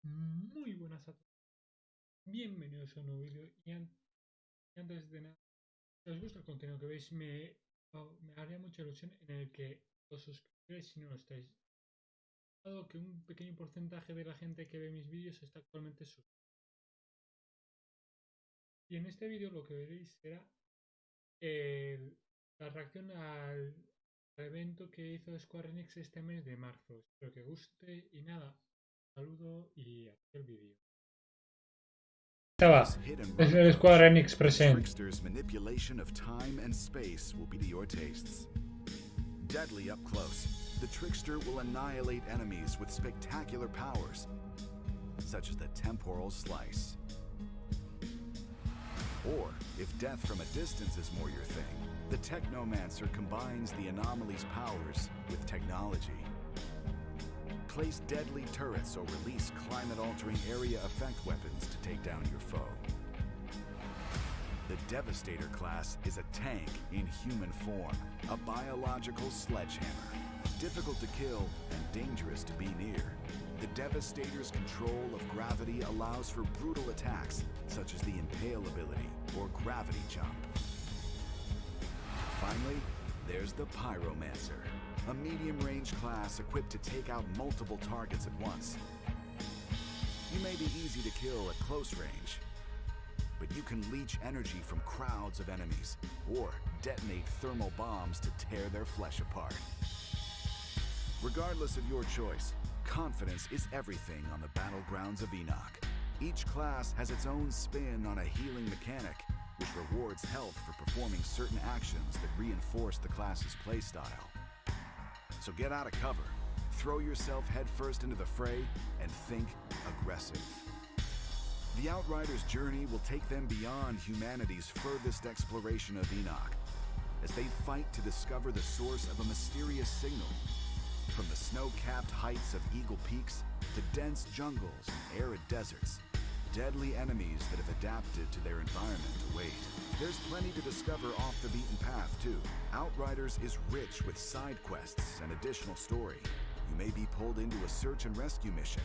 Muy buenas a todos, bienvenidos a un nuevo vídeo y antes de nada, si os gusta el contenido que veis, me haría mucha ilusión en el que os suscribáis si no lo estáis, dado que un pequeño porcentaje de la gente que ve mis vídeos está actualmente suscrito. Y en este vídeo lo que veréis será la reacción al evento que hizo Square Enix este mes de marzo. Espero que guste y nada, saludo y aquí el vídeo. Estaba, es el Square Enix present. Trickster's manipulation of time and space will be to your tastes. Deadly up close, the trickster will annihilate enemies with spectacular powers, such as the temporal slice. Or, if death from a distance is more your thing, the Technomancer combines the anomaly's powers with technology. Place deadly turrets or release climate-altering area effect weapons to take down your foe. The Devastator class is a tank in human form, a biological sledgehammer. Difficult to kill and dangerous to be near. The Devastator's control of gravity allows for brutal attacks, such as the Impale ability or Gravity Jump. Finally, there's the Pyromancer, a medium-range class equipped to take out multiple targets at once. You may be easy to kill at close range, but you can leech energy from crowds of enemies, or detonate thermal bombs to tear their flesh apart. Regardless of your choice, confidence is everything on the battlegrounds of Enoch. Each class has its own spin on a healing mechanic, which rewards health for performing certain actions that reinforce the class's playstyle. So get out of cover, throw yourself headfirst into the fray, and think aggressive. The Outriders' journey will take them beyond humanity's furthest exploration of Enoch, as they fight to discover the source of a mysterious signal. From the snow-capped heights of Eagle Peaks to dense jungles and arid deserts, deadly enemies that have adapted to their environment await. There's plenty to discover off the beaten path, too. Outriders is rich with side quests and additional story. You may be pulled into a search and rescue mission,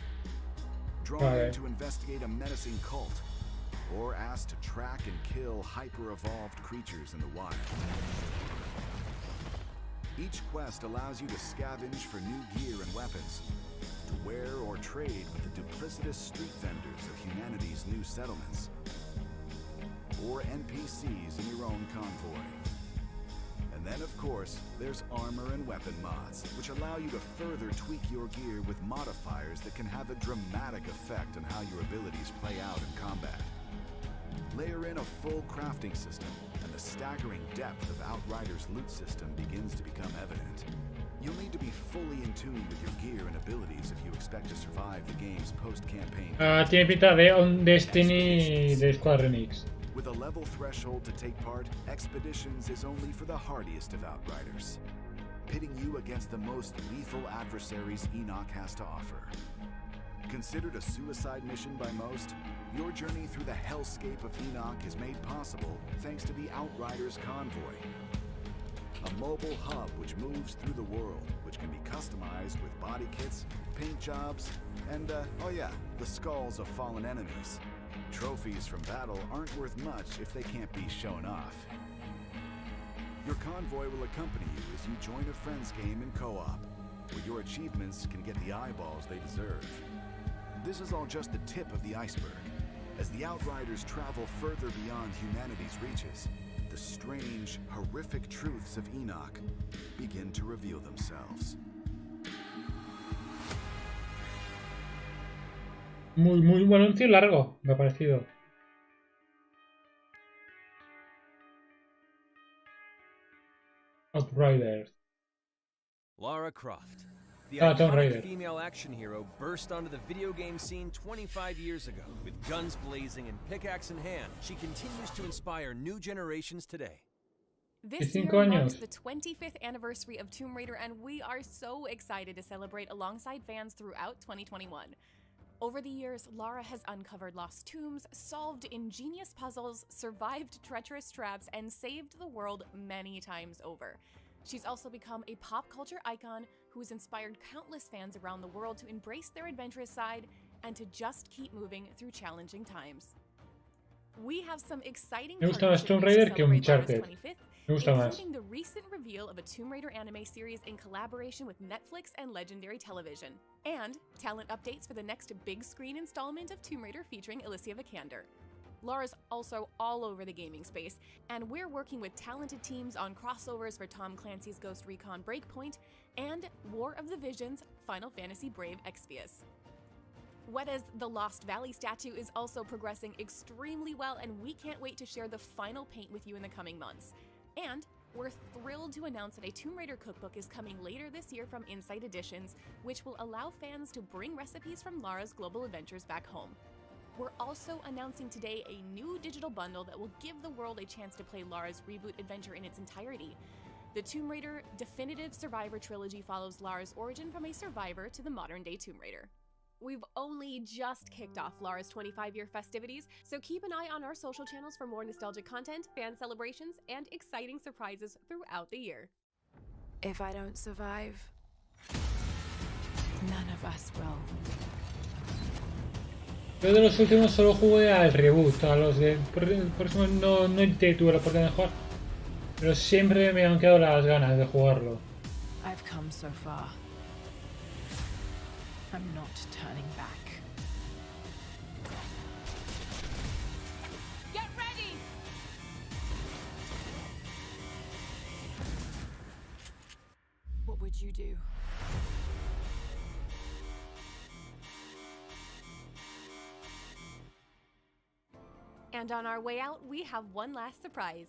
drawn in to investigate a menacing cult, or asked to track and kill hyper-evolved creatures in the wild. Each quest allows you to scavenge for new gear and weapons, to wear or trade with the duplicitous street vendors of humanity's new settlements, or NPCs in your own convoy. And then, of course, there's armor and weapon mods, which allow you to further tweak your gear with modifiers that can have a dramatic effect on how your abilities play out in combat. Layer in a full crafting system, and the staggering depth of Outriders' loot system begins to become evident. You'll need to be fully in tune with your gear and abilities if you expect to survive the game's post-campaign. Tiene pinta de un Destiny de Square Enix. With a level threshold to take part, Expeditions is only for the hardiest of Outriders, pitting you against the most lethal adversaries Enoch has to offer. Considered a suicide mission by most, your journey through the hellscape of Enoch is made possible thanks to the Outriders Convoy, a mobile hub which moves through the world, which can be customized with body kits, paint jobs, and, oh yeah, the skulls of fallen enemies. Trophies from battle aren't worth much if they can't be shown off. Your convoy will accompany you as you join a friend's game in co-op, where your achievements can get the eyeballs they deserve. This is all just the tip of the iceberg. As the Outriders travel further beyond humanity's reaches, the strange, horrific truths of Enoch begin to reveal themselves. Muy buen anuncio largo, me ha parecido. Outriders. Lara Croft, the Tomb iconic Raider. female action hero, burst onto the video game scene 25 years ago. With guns blazing and pickaxe in hand, she continues to inspire new generations today. This 25 year años. marks the 25th anniversary of Tomb Raider, and we are so excited to celebrate alongside fans throughout 2021. Over the years, Lara has uncovered lost tombs, solved ingenious puzzles, survived treacherous traps, and saved the world many times over. She's also become a pop culture icon who has inspired countless fans around the world to embrace their adventurous side and to just keep moving through challenging times. We have some exciting Me gusta más partnership Tomb news to Raider que celebrate Lara's Uncharted. 25th, Me gusta más. including the recent reveal of a Tomb Raider anime series in collaboration with Netflix and Legendary Television, and talent updates for the next big screen installment of Tomb Raider featuring Alicia Vikander. Lara's also all over the gaming space, and we're working with talented teams on crossovers for Tom Clancy's Ghost Recon Breakpoint and War of the Visions Final Fantasy Brave Exvius. Weta's The Lost Valley statue is also progressing extremely well, and we can't wait to share the final paint with you in the coming months. And we're thrilled to announce that a Tomb Raider cookbook is coming later this year from Insight Editions, which will allow fans to bring recipes from Lara's global adventures back home. We're also announcing today a new digital bundle that will give the world a chance to play Lara's reboot adventure in its entirety. The Tomb Raider Definitive Survivor Trilogy follows Lara's origin from a survivor to the modern-day Tomb Raider. We've only just kicked off Lara's 25-year festivities, so keep an eye on our social channels for more nostalgic content, fan celebrations, and exciting surprises throughout the year. If I don't survive, none of us will. Yo de los últimos solo jugué al reboot, a los de próximos no tuve la oportunidad de jugar, pero siempre me han quedado las ganas de jugarlo. I've come so far. I'm not turning back. Get ready! What would you do? And on our way out, we have one last surprise.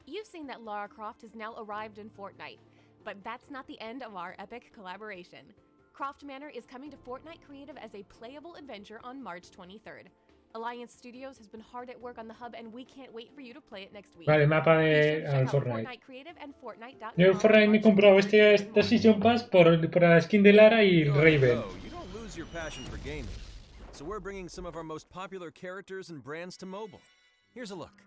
You've seen that Lara Croft has now arrived in Fortnite, but that's not the end of our epic collaboration. Croft Manor is coming to Fortnite Creative as a playable adventure on March 23rd. Alliance Studios has been hard at work on the hub, and we can't wait for you to play it next week. Vale, mapa Be sure de to check out Fortnite. Fortnite Creative and Fortnite.com. Yo en Fortnite me he comprado esta Season Pass por la skin de Lara y Raven. You don't lose your passion for gaming. So we're bringing some of our most popular characters and brands to mobile. Here's a look.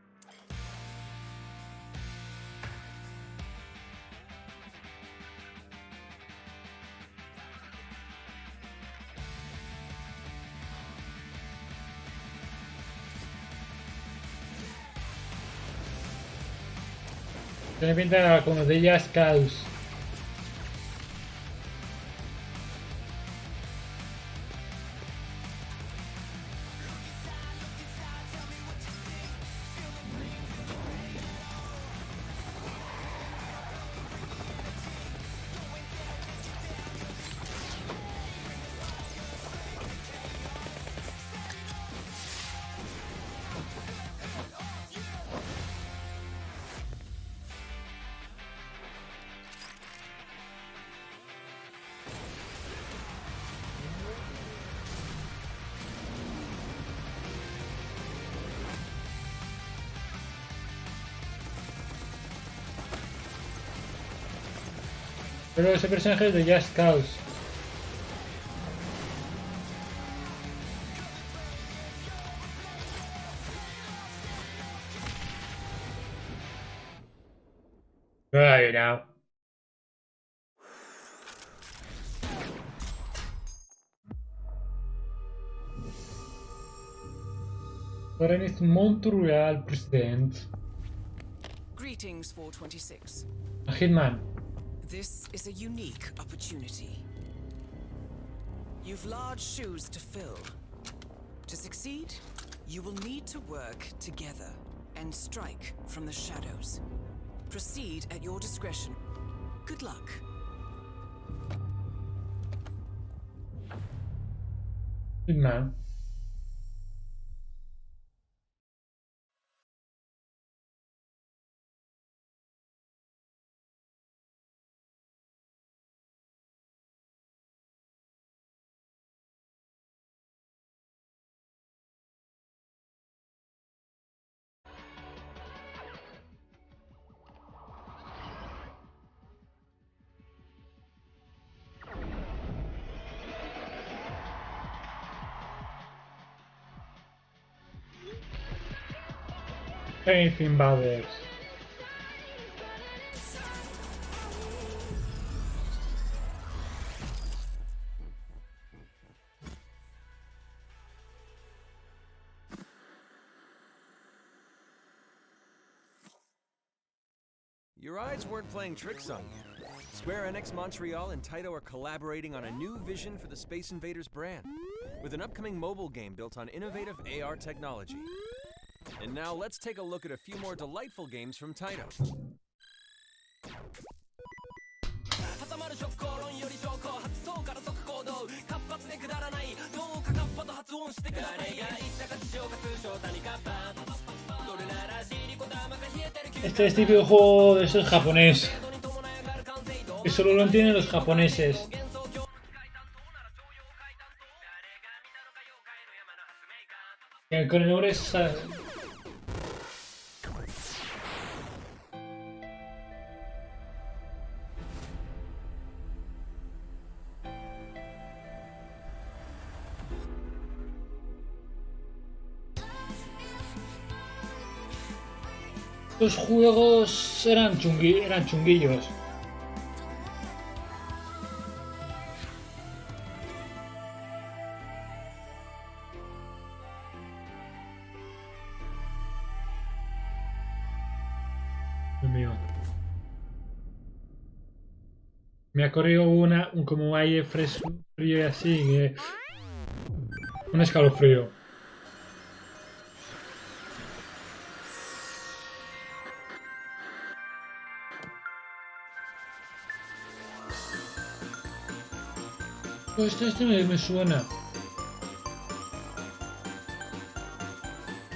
Tiene pinta como de Just Cause. Pero ese personaje es de Just Cause. Right now. Foreign Montreal presents Greetings, 426. a Hitman. This is a unique opportunity. You've large shoes to fill. To succeed, you will need to work together and strike from the shadows. Proceed at your discretion. Good luck. Hitman. Anything Brothers. Your eyes weren't playing tricks on you. Square Enix Montreal and Taito are collaborating on a new vision for the Space Invaders brand, with an upcoming mobile game built on innovative AR technology. And now let's take a look at a few more delightful games from Taito. Este es típico juego de esos japonés. Que solo lo entienden los japoneses. Con el nombre es... Los juegos eran chunguillos. Dios mío. Me ha corrido un como aire fresco, frío y así, que... un escalofrío. Este me suena.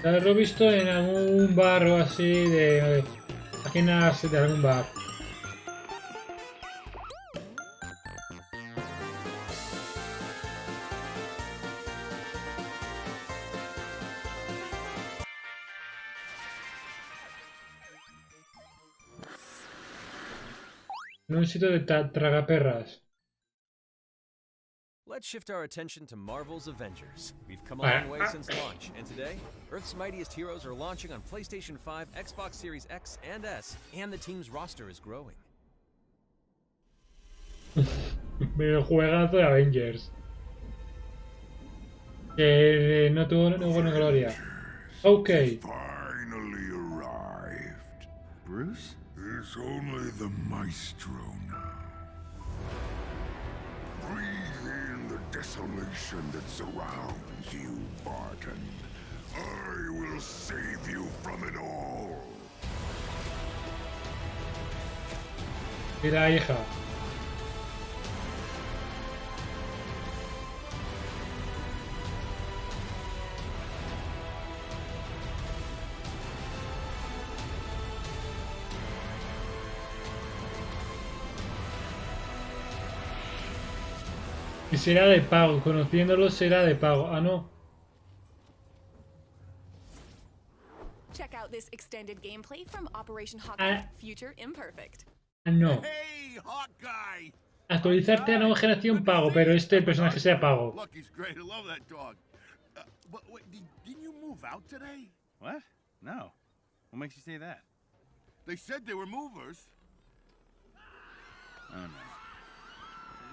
Lo he visto en algún bar o así de páginas de algún bar. En un sitio de tragaperras. Let's shift our attention to Marvel's Avengers. We've come a long way since launch, and today, Earth's mightiest heroes are launching on PlayStation 5, Xbox Series X and S, and the team's roster is growing. El juegazo de Avengers. Que no tuvo ninguna gloria. Okay. Finally arrived. Bruce? It's only the maestro now. Breathe in the desolation that surrounds you, Barton. I will save you from it all. Mira, hija. Y será de pago, conociéndolo será de pago. Ah, no. Check out this extended gameplay from Operation Hawkeye, Future Imperfect. Ah, no. Hey, Hawkeye! Actualizarte a nueva generación pago, pero este personaje sea pago. Lucky's great. I love that dog. But wait, didn't you move out today? What? No. What makes you say that? They said they were movers. Oh, no.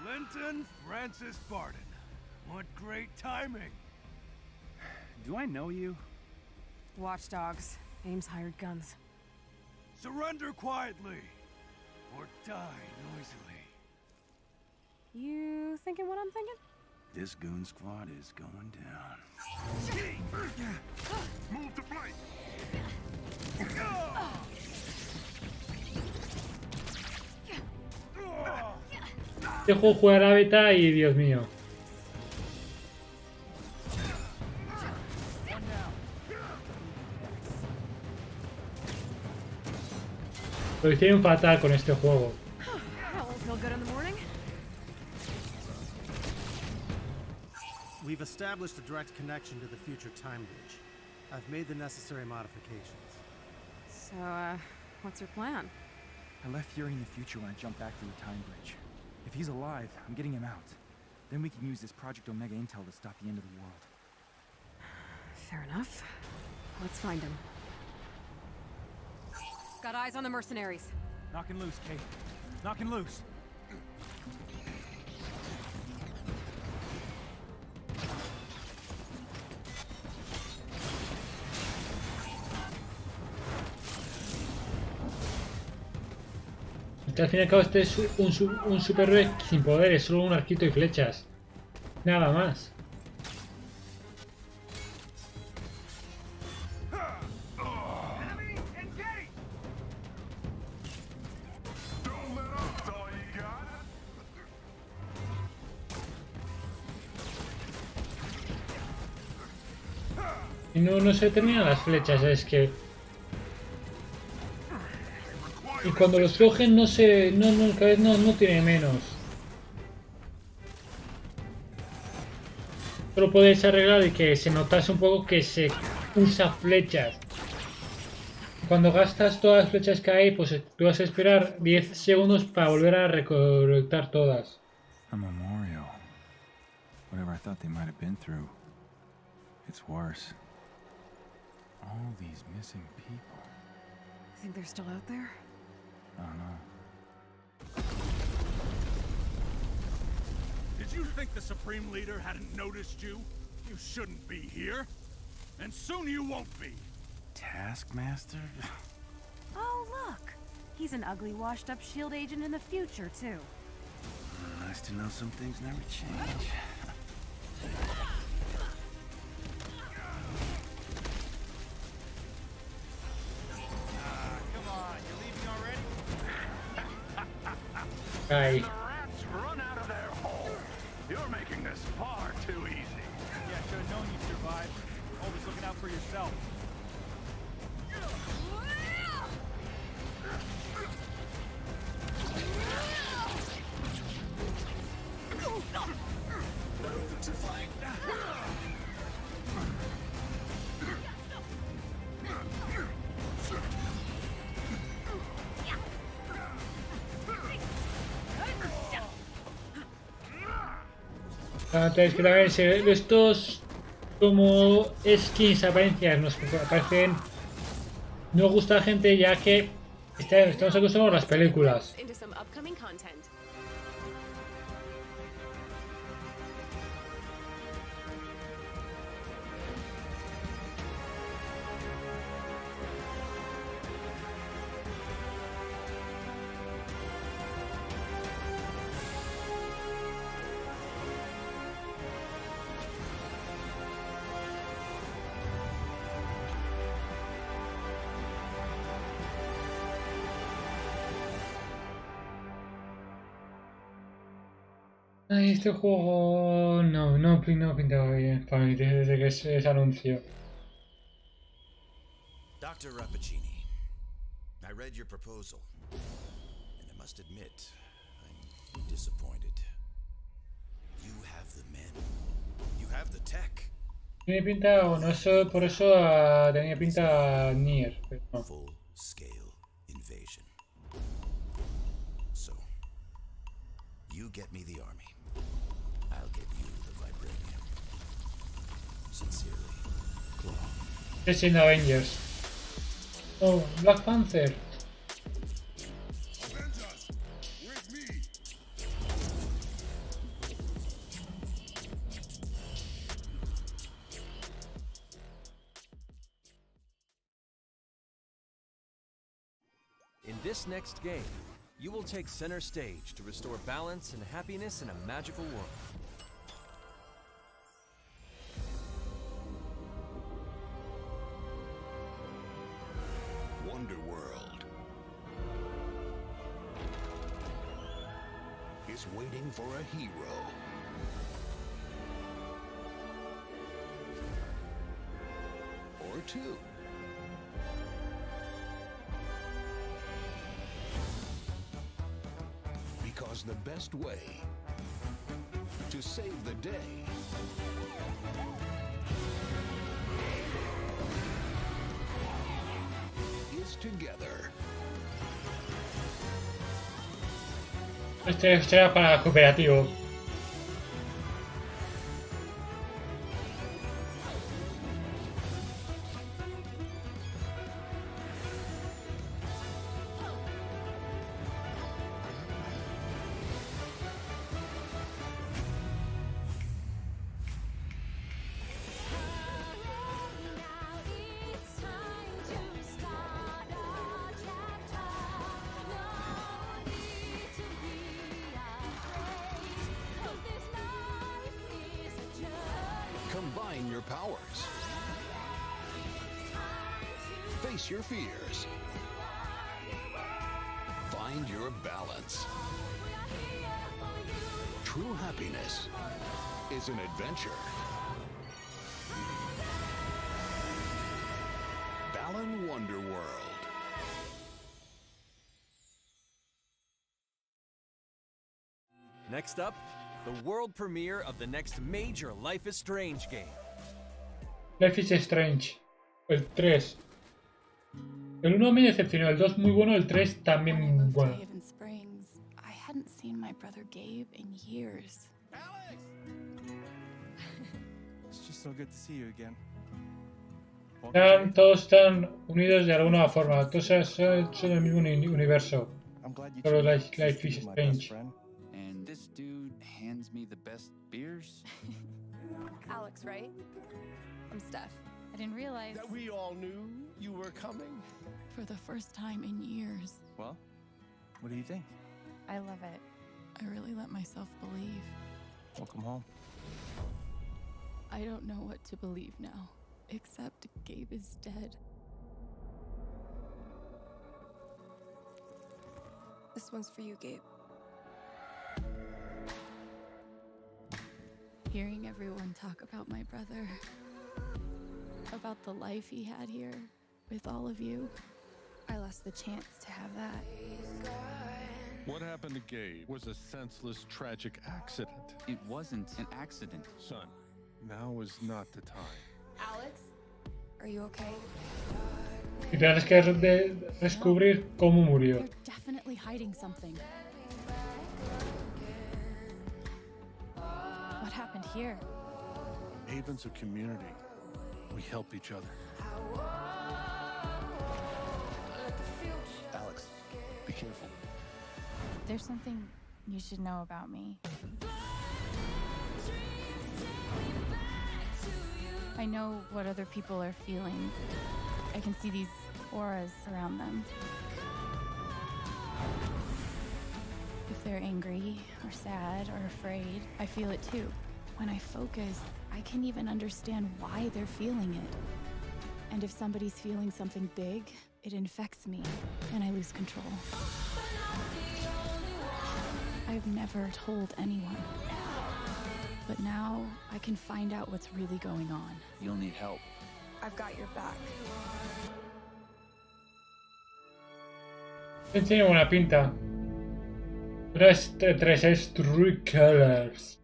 Linton Francis Barton. What great timing. Do I know you? Watchdogs. Ames hired guns. Surrender quietly, or die noisily. You thinking what I'm thinking? This goon squad is going down. Move to flank. Este juego juega la beta y Dios mío. Lo hicieron fatal con este juego. That won't feel good in the morning. We've established a direct connection to the future time bridge. I've made the necessary modifications. So, what's your plan? I left Fury in the future when I jumped back through the time bridge. If he's alive, I'm getting him out. Then we can use this Project Omega intel to stop the end of the world. Fair enough. Let's find him. Got eyes on the mercenaries. Knocking loose, Kate. Knocking loose. Que al fin y al cabo este es un superhéroe sin poderes, solo un arquito y flechas. Nada más. Y no se terminan las flechas, es que... Y cuando los cogen no se... cada vez no tiene menos. Solo podéis arreglar y que se notase un poco que se usa flechas. Cuando gastas todas las flechas que hay, pues tú vas a esperar 10 segundos para volver a recolectar todas. A memorial. Whatever I thought they might have been through. It's worse. All these missing people. Think they're still out there? I don't know. Did you think the Supreme Leader hadn't noticed you? You shouldn't be here. And soon you won't be. Taskmaster? Oh, look! He's an ugly, washed-up S.H.I.E.L.D. agent in the future, too. Nice to know some things never change. Come on, you leaving already? Ay. The rats run out of their hole. You're making this far too easy. Yeah, should have known you'd survive. Always looking out for yourself. Entonces que también estos como skins apariencias nos parecen no gusta a la gente ya que estamos acostumbrados a las películas. Ay, este juego no pintaba bien para mí desde que ese anuncio. Dr. Rappaccini, I read your proposal, and I must admit, I'm disappointed. You have the men. You have the tech. Tiene pinta, bueno, eso, por eso tenía pinta Nier, pero no. Full scale invasion. So, you get me the army. I'll get you the vibranium. Sincerely, Claw. Es en Avengers. Oh, Black Panther. In this next game, you will take center stage to restore balance and happiness in a magical world. Wonderworld is waiting for a hero. Or two. Because the best way to save the day is together. Este era para cooperativo. Combine your powers. Face your fears. Find your balance. True happiness is an adventure. Balan Wonderworld. Next up, the world premiere of the next major Life is Strange game. Life is Strange. El 3. El 1 me decepcionó, el 2 muy bueno, el 3 también bueno. Haven Springs, I hadn't seen my brother Gabe in years. It's just so good to see you again. Todos están unidos de alguna forma, todos son el mismo universo. Solo Life is Strange. And this dude hands me the best beers. Alex, right? I'm Steph. I didn't realize that we all knew you were coming. For the first time in years. Well, what do you think? I love it. I really let myself believe. Welcome home. I don't know what to believe now, except Gabe is dead. This one's for you, Gabe. Hearing everyone talk about my brother, about the life he had here with all of you, I lost the chance to have that. What happened to Gabe was a senseless, tragic accident. It wasn't an accident. Son, now is not the time. Alex, are you okay? Y tienes que descubrir cómo murió. They're definitely hiding something. What happened here? Haven's a community. We help each other. Alex, be careful. There's something you should know about me. I know what other people are feeling. I can see these auras around them. If they're angry or sad or afraid, I feel it too. When I focus, I can even understand why they're feeling it. And if somebody's feeling something big, it infects me and I lose control. I've never told anyone. But now I can find out what's really going on. You'll need help. I've got your back. Tiene buena pinta. 3 es True Colors.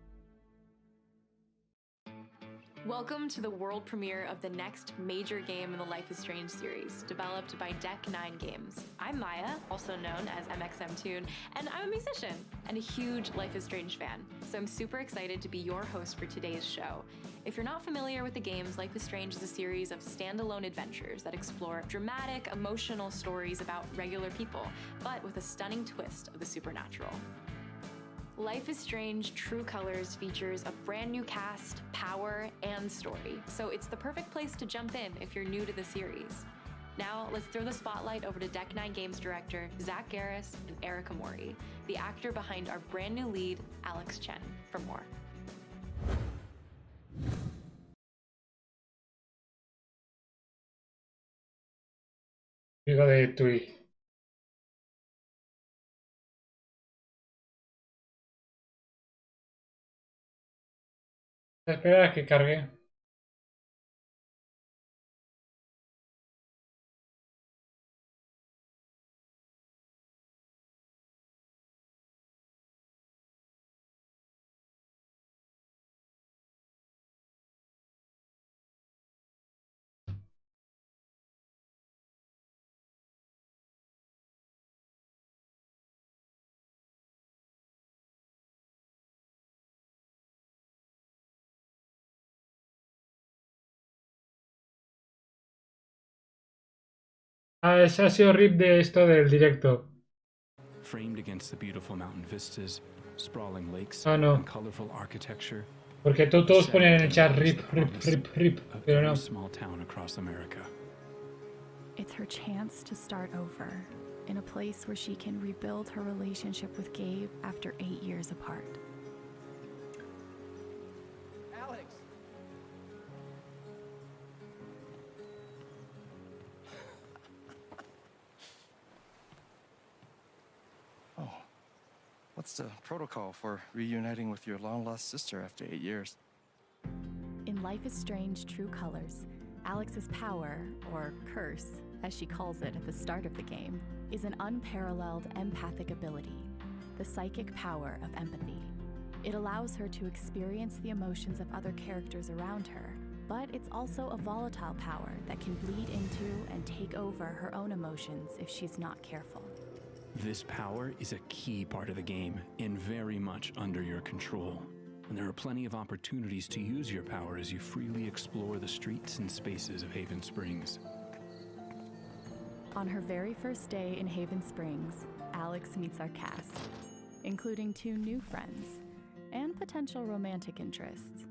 Welcome to the world premiere of the next major game in the Life is Strange series, developed by Deck 9 Games. I'm Maya, also known as MXM and I'm a musician and a huge Life is Strange fan, so I'm super excited to be your host for today's show. If you're not familiar with the games, Life is Strange is a series of standalone adventures that explore dramatic, emotional stories about regular people, but with a stunning twist of the supernatural. Life is Strange True Colors features a brand new cast, power, and story, so it's the perfect place to jump in if you're new to the series. Now, let's throw the spotlight over to Deck 9 Games director Zach Garris and Erica Mori, the actor behind our brand new lead, Alex Chen, for more. Hijo de Tui. Espera a que cargue. Ah, ese ha sido rip de esto del directo. Framed against the beautiful mountain vistas, sprawling lakes, Ah, no. and colorful architecture. Porque todos ponen en el chat rip, pero no. Small town across America. It's her chance to start over, in a place where she can rebuild her relationship with Gabe after 8 years apart. Alex, What's the protocol for reuniting with your long-lost sister after 8 years? In Life is Strange True Colors, Alex's power, or curse, as she calls it at the start of the game, is an unparalleled empathic ability, the psychic power of empathy. It allows her to experience the emotions of other characters around her, but it's also a volatile power that can bleed into and take over her own emotions if she's not careful. This power is a key part of the game and very much under your control. And there are plenty of opportunities to use your power as you freely explore the streets and spaces of Haven Springs. On her very first day in Haven Springs, Alex meets our cast, including 2 new friends and potential romantic interests,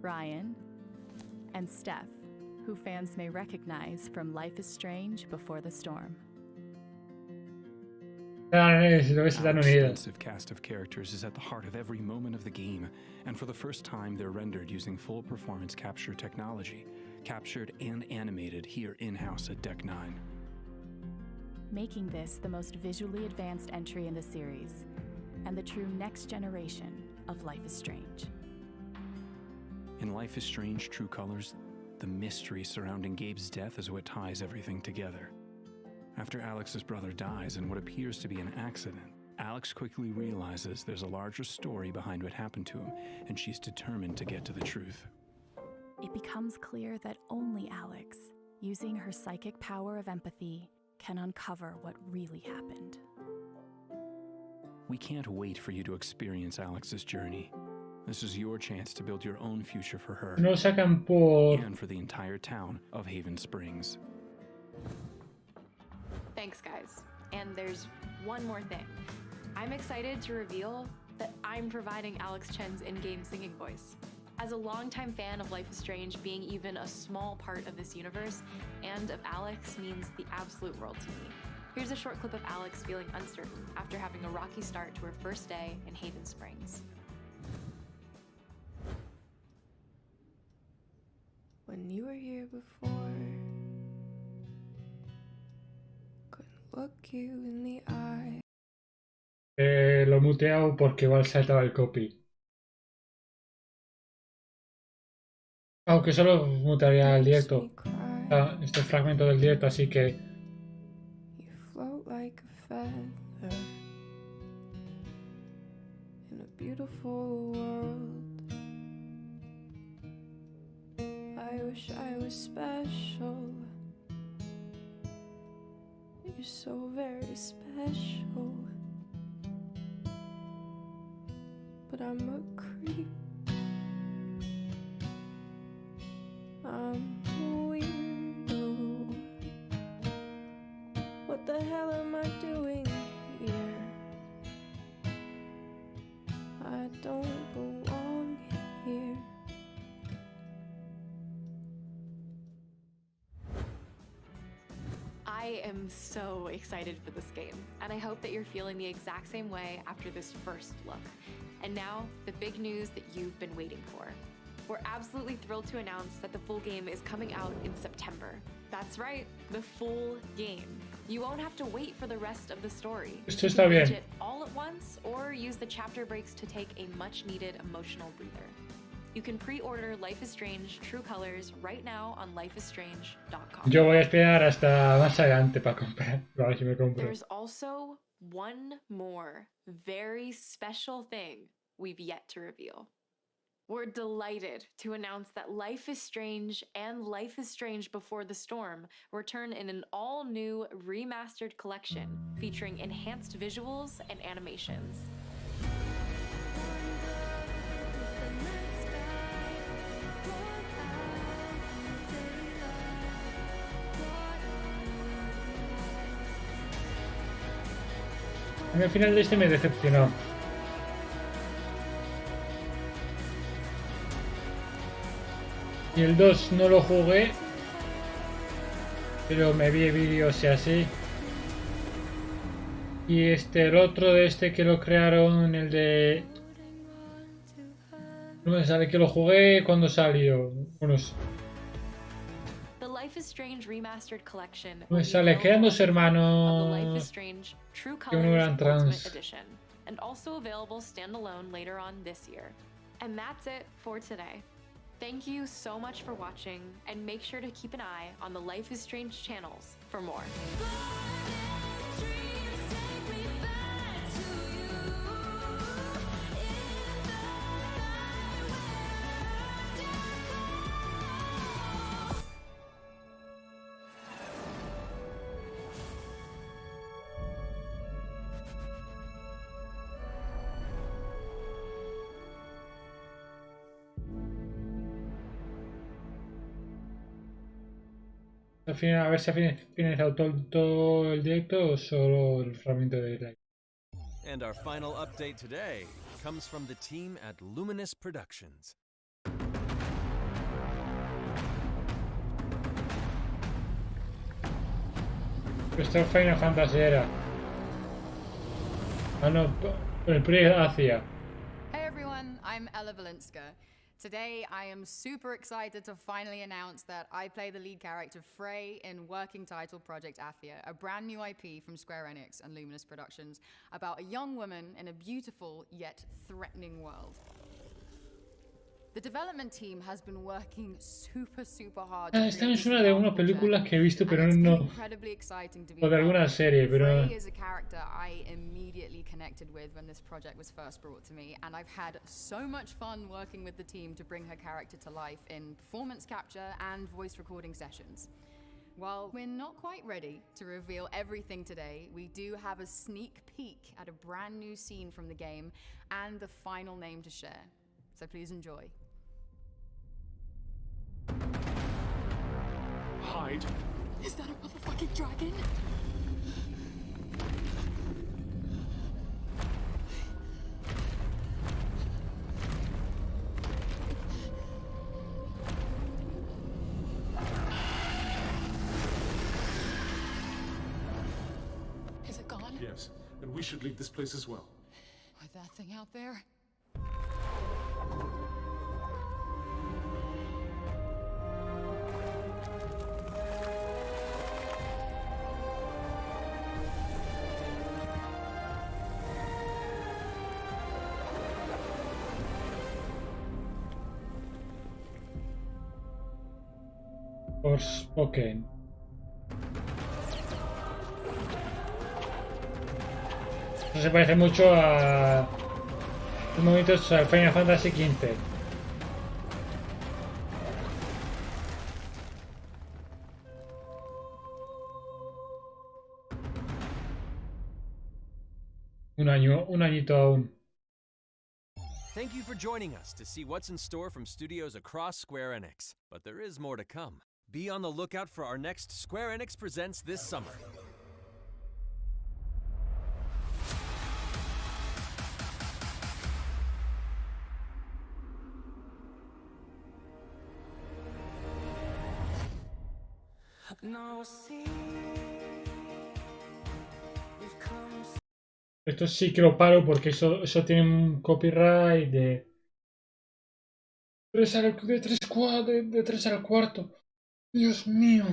Ryan and Steph, who fans may recognize from Life is Strange Before the Storm. Our extensive cast of characters is at the heart of every moment of the game, and for the first time they're rendered using full performance capture technology, captured and animated here in-house at Deck 9. Making this the most visually advanced entry in the series, and the true next generation of Life is Strange. In Life is Strange True Colors, the mystery surrounding Gabe's death is what ties everything together. After Alex's brother dies in what appears to be an accident, Alex quickly realizes there's a larger story behind what happened to him, and she's determined to get to the truth. It becomes clear that only Alex, using her psychic power of empathy, can uncover what really happened. We can't wait for you to experience Alex's journey. This is your chance to build your own future for her No sacan por... and for the entire town of Haven Springs. Thanks, guys. And there's one more thing. I'm excited to reveal that I'm providing Alex Chen's in-game singing voice. As a longtime fan of Life is Strange, being even a small part of this universe and of Alex means the absolute world to me. Here's a short clip of Alex feeling uncertain after having a rocky start to her first day in Haven Springs. When you were here before, look you in the eye. Lo he muteado porque igual saltaba el copy. Aunque solo mutearía el directo. Este fragmento del directo, así que... You float like a feather in a beautiful world. I wish I was special. You're so very special, but I'm a creep. I'm a weirdo. What the hell am I doing here? I don't belong here. I am so excited for this game, and I hope that you're feeling the exact same way after this first look. And now, the big news that you've been waiting for. We're absolutely thrilled to announce that the full game is coming out in September. That's right, the full game. You won't have to wait for the rest of the story. Esto está bien. You can binge it all at once, or use the chapter breaks to take a much-needed emotional breather. You can pre-order Life is Strange True Colors right now on lifeisstrange.com. Yo voy a esperar hasta más adelante para comprar. A ver si me compro. There's also one more very special thing we've yet to reveal. We're delighted to announce that Life is Strange and Life is Strange Before the Storm return in an all-new remastered collection featuring enhanced visuals and animations. En el final de este me decepcionó. Y el 2 no lo jugué, pero me vi vídeos y así. Y el otro de este que lo crearon, el de... No me sale que lo jugué cuando salió. Unos... The Life is Strange Remastered Collection No me sale, quedan dos hermanos Life is Strange True que uno Colors eran Ultimate trans. Edition. and also available standalone later on this year. And that's it for today. Thank you so much for watching, and make sure to keep an eye on the Life is Strange channels for more. Al final, a ver si ha finalizado todo el directo o solo el fragmento de live. And our final update today comes from the team at Luminous Productions. Esto es Final Fantasy era. Ah, no, el Pre Asia. Hey everyone, I'm Ella Valenska. Today I am super excited to finally announce that I play the lead character Frey in working title Project Athia, a brand new IP from Square Enix and Luminous Productions about a young woman in a beautiful yet threatening world. The development team has been working super hard. Esta me suena de unas películas que he visto, pero no. O de alguna serie, pero. Frey is a character I immediately connected with when this project was first brought to me, and I've had so much fun working with the team to bring her character to life in performance capture and voice recording sessions. While we're not quite ready to reveal everything today, we do have a sneak peek at a brand new scene from the game and the final name to share. So please enjoy. Hide. Is that a motherfucking dragon? Is it gone? Yes, and we should leave this place as well. With that thing out there? Forspoken. Eso se parece mucho a los momentos al Final Fantasy XV. Un añito aún. Thank you for joining us to see what's in store from studios across Square Enix. But there is more to come. Be on the lookout for our next Square Enix Presents this summer. Esto sí que lo paro porque eso tiene un copyright de 3 de 3 al cuarto. Dios mío.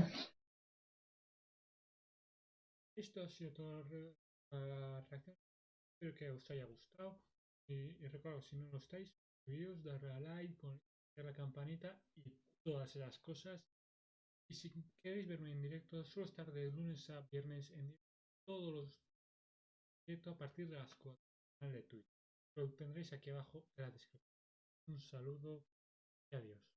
Esto ha sido toda la reacción. Espero que os haya gustado. Y recuerdo, si no lo estáis, suscribiros, darle a like, poner la campanita y todas esas cosas. Y si queréis verme en directo, suelo estar de lunes a viernes en directo, todos los directos a partir de las 4 en el canal de Twitch. Lo tendréis aquí abajo en la descripción. Un saludo y adiós.